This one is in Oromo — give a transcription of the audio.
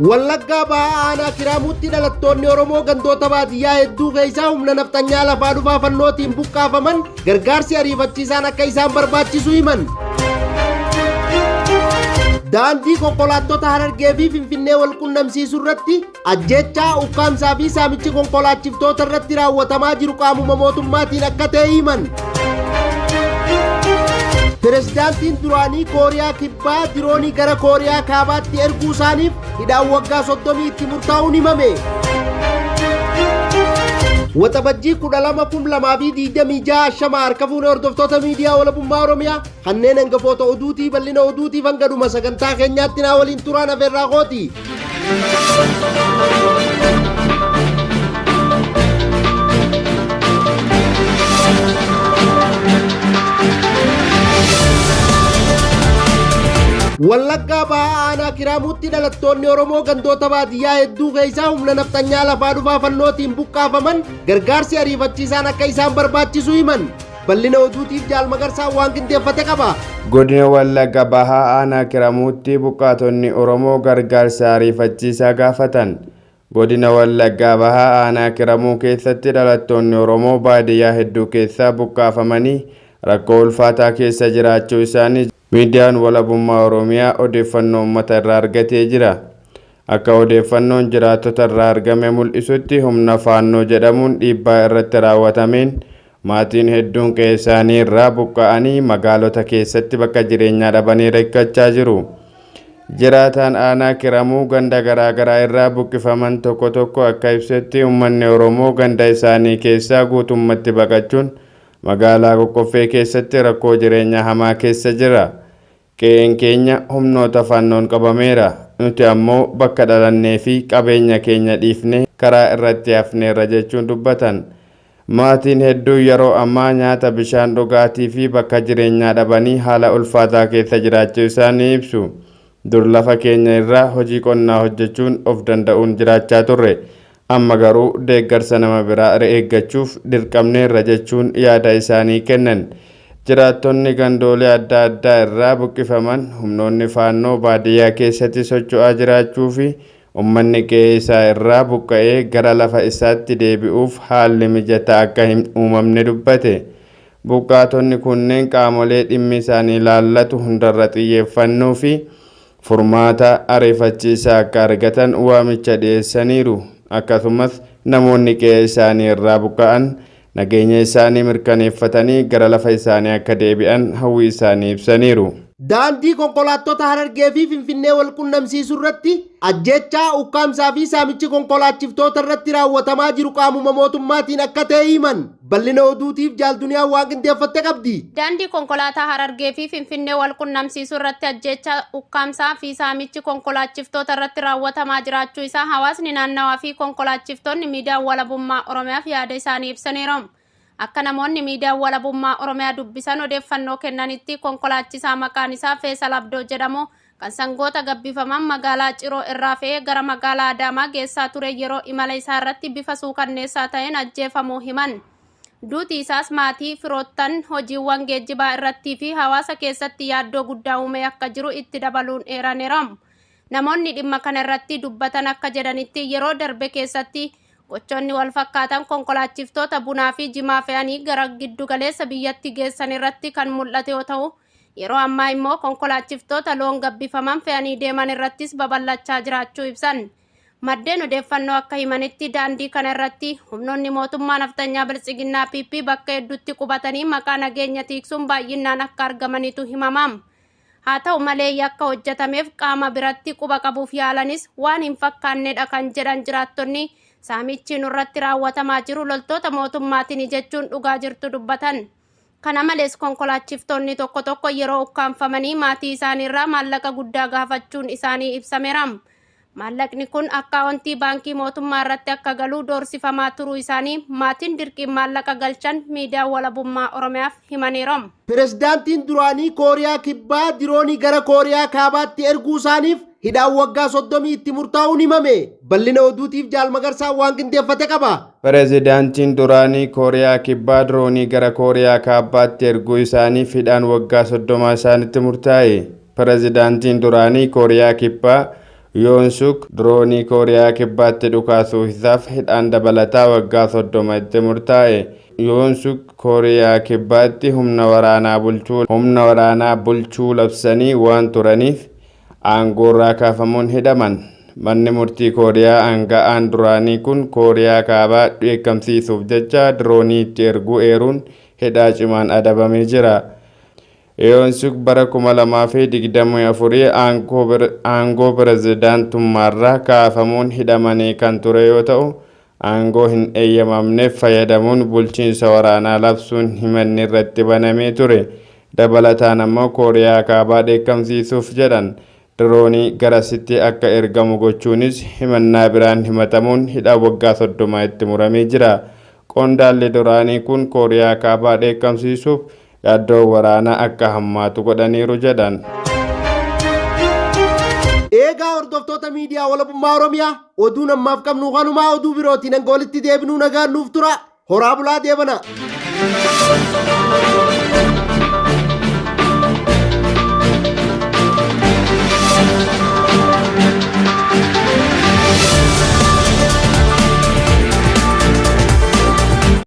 Wallaggaa ba'aa kiraamuutti dhalattoonni Oromoo gandoota baadiyyaa hedduu keessaa humna naftanyaa lafaa dhufaa fannootiin buqqaafaman gargaarsi ariifachiisaan akka isaan barbaachisu himan. Daandii konkolaattota Harargee fi Finfinnee wal qunnamsiisuu irratti ajjechaa ukkaamsaa fi saamichi konkolaachiftoota irratti raawwatamaa jiru qaamuma mootummaatiin akka ta'e himan. Pirezidaantiin duraanii Kooriyaa Kibbaa diroonii gara Kooriyaa Kaabaatti erguu isaaniif hidhaan waggaa 30 itti murtaa'uun himame. Waxabajjii 12,2026 shama harka fuune hordoftoota miidiyaa walabummaa Oromiyaa kanneen hangafoota oduutii bal'ina oduutiif hanga dhuma sagantaa keenyaatti naa waliin turaan afeerraa kooti. Wallaggaa ba'aa kiraamuutti dhalattoonni Oromoo gandoota baadiyyaa hedduu keessaa humna naftanyaa lafaa dhufaa fannootiin buqqaafaman gargaarsi ariifachiisaan akka isaan barbaachisu himan. Bal'ina oduutiif Jaal Magarsaa waan qindeeffate qaba. Godina Wallagga ba'aa kiraamuutti buqqaatonni Oromoo gargaarsa ariifachiisaa gaafatan. Godina Wallagga ba'aa kiraamuu keessatti dhalattoonni Oromoo baadiyyaa hedduu keessaa buqqaafamanii rakkoo ulfaataa keessa jiraachuu isaanii miidiyaan walabummaa Oromiyaa odeeffannoo uummata irraa argatee jira. Akka odeeffannoon jiraattota irraa argame mul'isutti humna faannoo jedhamuun dhiibbaa irratti raawwatameen maatiin hedduun qe'ee isaanii irraa buqqa'anii magaalota keessatti bakka jireenyaa dhabanii rakkachaa jiru. Jiraataan aanaa Kiramuu ganda garaagaraa irraa buqqifaman tokko tokko akka ibsetti uummanni Oromoo ganda isaanii keessaa guutummaatti baqachuun magaalaa Qoqqoffee keessatti rakkoo jireenyaa hamaa keessa jira. Qe'een keenya humnoota faannoon qabameera. Nuti ammoo bakka dhalannee fi qabeenya keenya dhiifnee karaa irratti hafneerra jechuun dubbatan. Maatiin hedduu yeroo ammaa nyaata, bishaan dhugaatii fi bakka jireenyaa dhabanii haala ulfaataa keessa jiraachuu isaanii ibsu. Dur lafa keenya irraa hojii qonnaa hojjechuun of danda'uun jiraachaa turre. Amma garuu deeggarsa nama biraa eeggachuuf dirqamneerra jechuun yaada isaanii kennan. Jiraattonni gandoolee adda addaa irraa buqqifaman humnoonni faannoo baadiyyaa keessatti socho'aa jiraachuu fi uummanni qe'ee isaa irraa buqqa'ee gara lafa isaatti deebi'uuf haalli mijataa akka hin uumamne dubbate. Buqqaatonni kunneen qaamolee dhimmi isaanii ilaallatu hundarra xiyyeeffannoo fi furmaata ariifachiisaa akka argatan waamicha dhiyeessaniiru. Akkasumas namoonni qe'ee isaanii irraa buqqa'an nageenya isaanii mirkaneeffatanii gara lafa isaanii akka deebi'an hawwii isaanii ibsaniiru. Daandii konkolaattota Harargee fi Finfinnee wal qunnamsiisuu irratti ajjechaa ukkaamsaa fi saamichi konkolaachiftoota irratti raawwatamaa jiru qaamuma mootummaatiin akka ta'e himan. Bal'ina oduutiif Jaal Duniyaan waan qindeeffatte qabdi. Daandii konkolaataa Harargee fi Finfinnee wal qunnamsiisuu irratti ajjechaa ukkaamsaa fi saamichi konkolaachiftoota irratti raawwatamaa jiraachuu isaa hawaasni naannawaa fi konkolaachiftoonni miidiyaa walabummaa Oromiyaaf yaada isaanii ibsaniiru. Akka namoonni miidiyaa walabummaa Oromiyaa dubbisan odeeffannoo kennanitti konkolaachisaa maqaan isaa Feesal Abdoo jedhamu kan sangoota gabbifaman magaalaa Ciroo irraa fe'ee gara magaalaa Adaamaa geessaa ture yeroo imala isaa irratti bifa suukanneessaa ta'een ajjeefamuu himan. Duuti isaas maatii, firoottan, hojiiwwan geejjibaa irrattii fi hawaasa keessatti yaaddoo guddaa uumee akka jiru itti dabaluun eeraniiru. Namoonni dhimma kana irratti dubbatan akka jedhanitti yeroo darbe keessatti gochoonni wal fakkaatan konkolaachiftoota bunaa fi jimaa fe'anii gara giddu galeessa biyyatti geessan irratti kan mul'ate yoo ta'u, yeroo ammaa immoo konkolaachiftoota loon gabbifaman fe'anii deeman irrattis babal'achaa jiraachuu ibsan. Maddeen odeeffannoo akka himanitti daandii kana irratti humnoonni mootummaa naftanyaa Biltsiginnaa PP bakka hedduutti qubatanii maqaa nageenya tiiksuun baay'inaan akka argamanitu himamam. Haa ta'u malee yakka hojjetameef qaama biratti quba qabuuf yaalanis waan hin fakkaannedha kan jedhan jiraattonni saamichi nurratti raawwatamaa jiru loltoota mootummaatiin jechuun dhugaa jirtu dubbatan. Kana malees konkolaachiftoonni tokko tokko yeroo ukkaanfamanii maatii isaaniirraa maallaqa guddaa gaafachuun isaanii ibsameera. Maallaqni kun akkaawuntii baankii mootummaa irratti akka galuu doorsifamaa turuu isaanii maatiin dirqiin maallaqa galchan miidiyaa walabummaa Oromiyaaf himaniiru. Pirezidaantiin duraanii Kooriyaa Kibbaa diroonii gara Kooriyaa Kaabaatti erguu isaaniif hidhaan waggaa 30 itti murtaa'uun himame. Bal'ina oduutiif Jaal Magarsaa waan qindeeffate qaba. Pirezidaantiin duraanii Kooriyaa Kibbaa diroonii gara Kooriyaa Kaabaatti erguu isaaniif hidhaan waggaa 30 isaanitti murtaa'e. Pirezidaantiin duraanii Kooriyaa Kibbaa Yoon Suk diroonii Kooriyaa kibbaatti dhukaasuu isaaf hidhaan dabalataa waggaa 30 itti murtaa'e. Yoon Suk Kooriyaa kibbaatti humna waraanaa bulchuu labsanii waan turaniif aangoorraa kaafamuun hidhaman. Manni murtii Kooriyaa aanga'aan duraanii kun Kooriyaa kaabaa dheekkamsiisuuf jecha diroonii itti erguu eeruun hidhaa cimaan adabamee jira. Yoon Suk bara 2024 aangoo pirezidaantummaarraa kaafamuun hidhamanii kan ture yoo ta'u, aangoo hin eeyyamamneef fayyadamuun bulchiinsa waraanaa labsuun himanni irratti banamee ture. Dabalataan ammoo Kooriyaa kaabaa dheekkamsiisuuf jedhan diroonii garasitti akka ergamu gochuunis himannaa biraan himatamuun hidhaa waggaa 30 itti muramee jira. Qondaalli duraanii kun Kooriyaa kaabaa dheekkamsiisuuf yaaddoo waraanaa akka hammaatu godhaniiru jedhan. Eegaa hordoftoota miidiyaa walabummaa Oromiyaa oduu ammaaf qabnu kanumaa oduu birootiin walitti deebinuu nagaan nuuf tura. Horaa bulaa deebana.